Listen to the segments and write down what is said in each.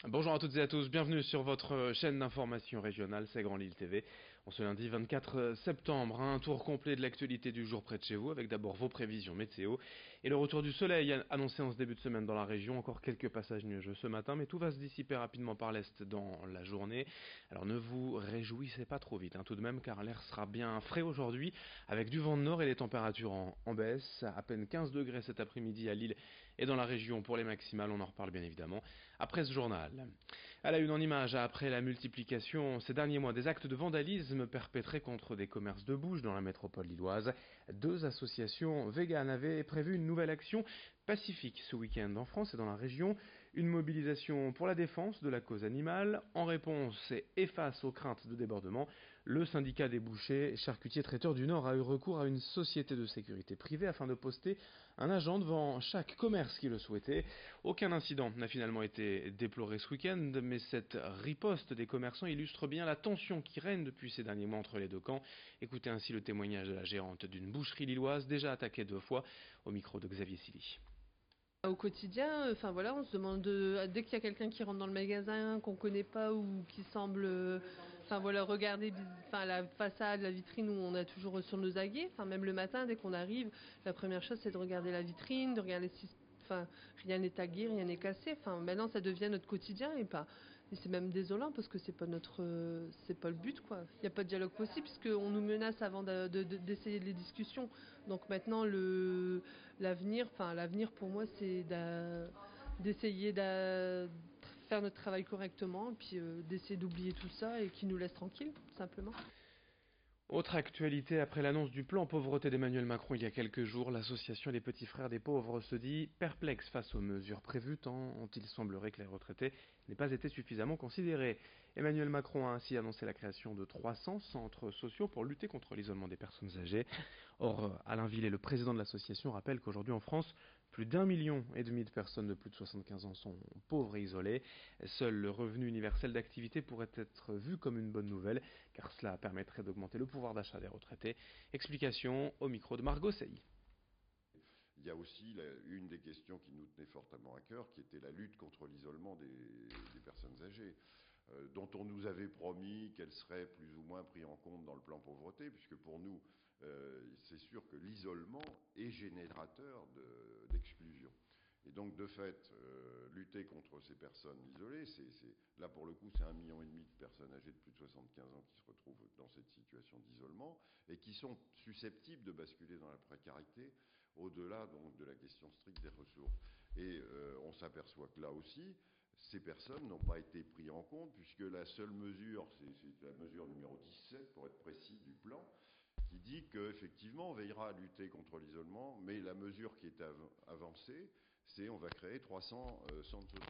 Bonjour à toutes et à tous, bienvenue sur votre chaîne d'information régionale, c'est Grand Lille TV. On ce lundi 24 septembre, un tour complet de l'actualité du jour près de chez vous, avec d'abord vos prévisions météo et le retour du soleil annoncé en ce début de semaine dans la région. Encore quelques passages nuageux ce matin, mais tout va se dissiper rapidement par l'est dans la journée. Alors ne vous réjouissez pas trop vite, tout de même, car l'air sera bien frais aujourd'hui, avec du vent de nord et des températures en baisse. À peine 15 degrés cet après-midi à Lille et dans la région pour les maximales, on en reparle bien évidemment après ce journal. À la une en image, après la multiplication ces derniers mois des actes de vandalisme perpétrés contre des commerces de bouche dans la métropole lilloise, deux associations véganes avaient prévu une nouvelle action pacifique ce week-end en France et dans la région, une mobilisation pour la défense de la cause animale. En réponse et face aux craintes de débordement, le syndicat des bouchers, charcutiers, traiteurs du Nord a eu recours à une société de sécurité privée afin de poster un agent devant chaque commerce qui le souhaitait. Aucun incident n'a finalement été déploré ce week-end, mais cette riposte des commerçants illustre bien la tension qui règne depuis ces derniers mois entre les deux camps. Écoutez ainsi le témoignage de la gérante d'une boucherie lilloise déjà attaquée 2 fois au micro de Xavier Silly. Au quotidien, on se demande dès qu'il y a quelqu'un qui rentre dans le magasin qu'on connaît pas ou qui semble, regarder, la façade, la vitrine où on a toujours sur nos aguets. Même le matin, dès qu'on arrive, la première chose c'est de regarder la vitrine, de regarder si, rien n'est tagué, rien n'est cassé. Maintenant ça devient notre quotidien et c'est même désolant parce que c'est pas le but quoi. Il n'y a pas de dialogue possible puisqu'on nous menace avant d'essayer les discussions. Donc maintenant l'avenir pour moi c'est d'essayer de faire notre travail correctement et puis d'essayer d'oublier tout ça et qu'ils nous laissent tranquilles simplement. Autre actualité, après l'annonce du plan pauvreté d'Emmanuel Macron il y a quelques jours, l'association Les Petits Frères des Pauvres se dit perplexe face aux mesures prévues tant il semblerait que les retraités n'aient pas été suffisamment considérés. Emmanuel Macron a ainsi annoncé la création de 300 centres sociaux pour lutter contre l'isolement des personnes âgées. Or, Alain Villet, le président de l'association, rappelle qu'aujourd'hui en France, plus d'1,5 million de personnes de plus de 75 ans sont pauvres et isolées. Seul le revenu universel d'activité pourrait être vu comme une bonne nouvelle, car cela permettrait d'augmenter le pouvoir d'achat des retraités. Explication au micro de Margot Sey. Il y a aussi une des questions qui nous tenait fortement à cœur, qui était la lutte contre l'isolement des personnes âgées, dont on nous avait promis qu'elle serait plus ou moins prise en compte dans le plan pauvreté, puisque pour nous, c'est sûr que l'isolement est générateur d'exclusion. Et donc, de fait, lutter contre ces personnes isolées, là, pour le coup, c'est 1,5 million de personnes âgées de plus de 75 ans qui se retrouvent dans cette situation d'isolement et qui sont susceptibles de basculer dans la précarité au-delà donc de la question stricte des ressources. Et on s'aperçoit que là aussi, ces personnes n'ont pas été prises en compte puisque la seule mesure, c'est la mesure numéro 17, pour être précis, du plan, qui dit qu'effectivement, on veillera à lutter contre l'isolement, mais la mesure qui est avancée, c'est on va créer 300 centres sociaux.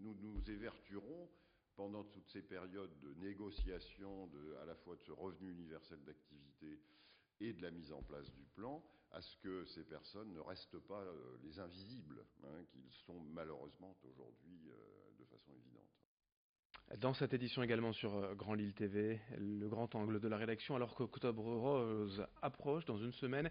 Nous nous évertuerons pendant toutes ces périodes de négociation à la fois de ce revenu universel d'activité et de la mise en place du plan, à ce que ces personnes ne restent pas les invisibles, qu'ils sont malheureusement aujourd'hui de façon évidente. Dans cette édition également sur Grand Lille TV, le grand angle de la rédaction, alors qu'Octobre Rose approche dans une semaine.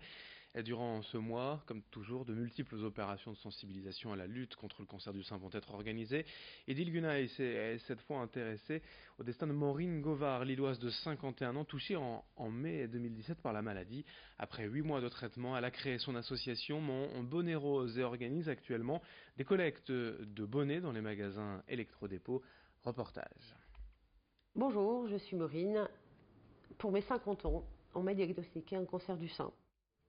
Et durant ce mois, comme toujours, de multiples opérations de sensibilisation à la lutte contre le cancer du sein vont être organisées. Edil Gunay s'est cette fois intéressé au destin de Maureen Govard, lilloise de 51 ans, touchée en mai 2017 par la maladie. Après 8 mois de traitement, elle a créé son association Mon Bonnet Rose et organise actuellement des collectes de bonnets dans les magasins électrodépôts. Reportage. Bonjour, je suis Maureen. Pour mes 50 ans, on m'a diagnostiqué un cancer du sein.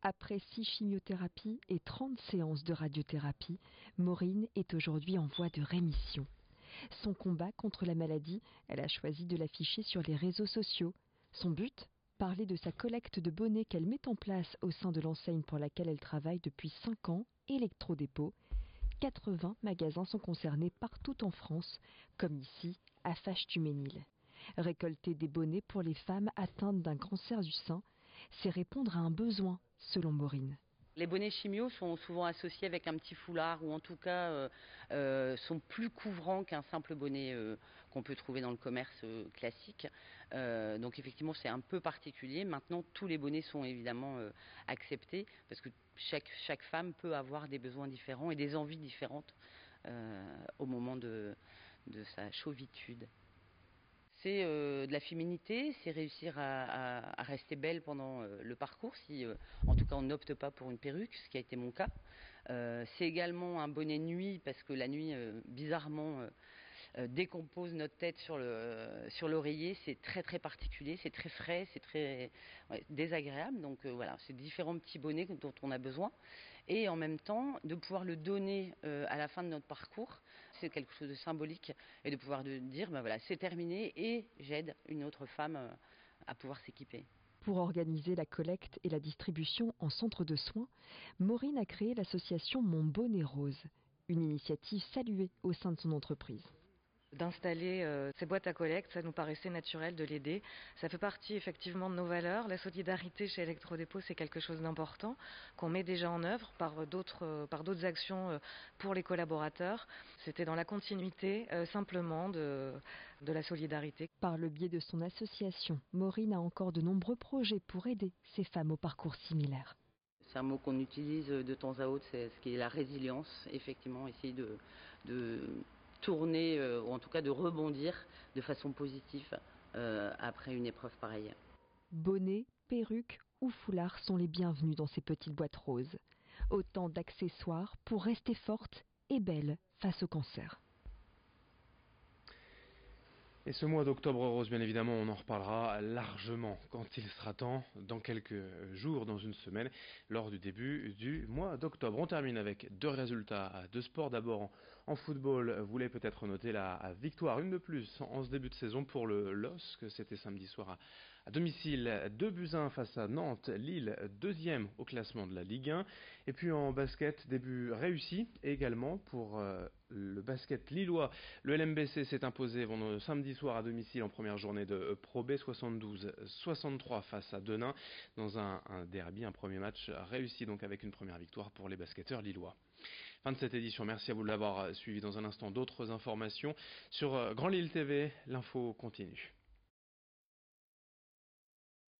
Après 6 chimiothérapies et 30 séances de radiothérapie, Maureen est aujourd'hui en voie de rémission. Son combat contre la maladie, elle a choisi de l'afficher sur les réseaux sociaux. Son but ? Parler de sa collecte de bonnets qu'elle met en place au sein de l'enseigne pour laquelle elle travaille depuis 5 ans, Électrodépôt. 80 magasins sont concernés partout en France, comme ici, à Fâche-Tuménil. Récolter des bonnets pour les femmes atteintes d'un cancer du sein, c'est répondre à un besoin, selon Maureen. Les bonnets chimio sont souvent associés avec un petit foulard ou en tout cas sont plus couvrants qu'un simple bonnet qu'on peut trouver dans le commerce classique. Donc effectivement c'est un peu particulier. Maintenant tous les bonnets sont évidemment acceptés parce que chaque femme peut avoir des besoins différents et des envies différentes au moment de de sa chauvitude. C'est de la féminité, c'est réussir à rester belle pendant le parcours, si en tout cas on n'opte pas pour une perruque, ce qui a été mon cas. C'est également un bonnet nuit, parce que la nuit, bizarrement, décompose notre tête sur l'oreiller. C'est très très particulier, c'est très frais, c'est très désagréable. Donc voilà, c'est différents petits bonnets dont on a besoin. Et en même temps, de pouvoir le donner à la fin de notre parcours, c'est quelque chose de symbolique. Et de pouvoir dire, ben voilà, c'est terminé et j'aide une autre femme à pouvoir s'équiper. Pour organiser la collecte et la distribution en centre de soins, Maureen a créé l'association Mon Bonnet Rose, une initiative saluée au sein de son entreprise. D'installer ces boîtes à collecte, ça nous paraissait naturel de l'aider. Ça fait partie effectivement de nos valeurs. La solidarité chez Electrodépôt, c'est quelque chose d'important qu'on met déjà en œuvre par d'autres actions pour les collaborateurs. C'était dans la continuité simplement de la solidarité. Par le biais de son association, Maureen a encore de nombreux projets pour aider ces femmes au parcours similaire. C'est un mot qu'on utilise de temps à autre, c'est ce qui est la résilience. Effectivement, essayer de tourner, ou en tout cas de rebondir de façon positive après une épreuve pareille. Bonnets, perruques ou foulards sont les bienvenus dans ces petites boîtes roses. Autant d'accessoires pour rester forte et belle face au cancer. Et ce mois d'octobre rose, bien évidemment, on en reparlera largement quand il sera temps, dans quelques jours, dans une semaine, lors du début du mois d'octobre. On termine avec deux résultats de sport. D'abord en football, vous l'avez peut-être noté, la victoire, une de plus en ce début de saison pour le LOSC. C'était samedi soir à domicile, 2-1 face à Nantes, Lille, deuxième au classement de la Ligue 1. Et puis en basket, début réussi également pour le basket lillois. Le LMBC s'est imposé samedi soir à domicile en première journée de Pro B, 72-63 face à Denain dans un derby, un premier match réussi donc avec une première victoire pour les basketteurs lillois. Fin de cette édition, merci à vous de l'avoir suivi. Dans un instant, d'autres informations sur Grand Lille TV, l'info continue.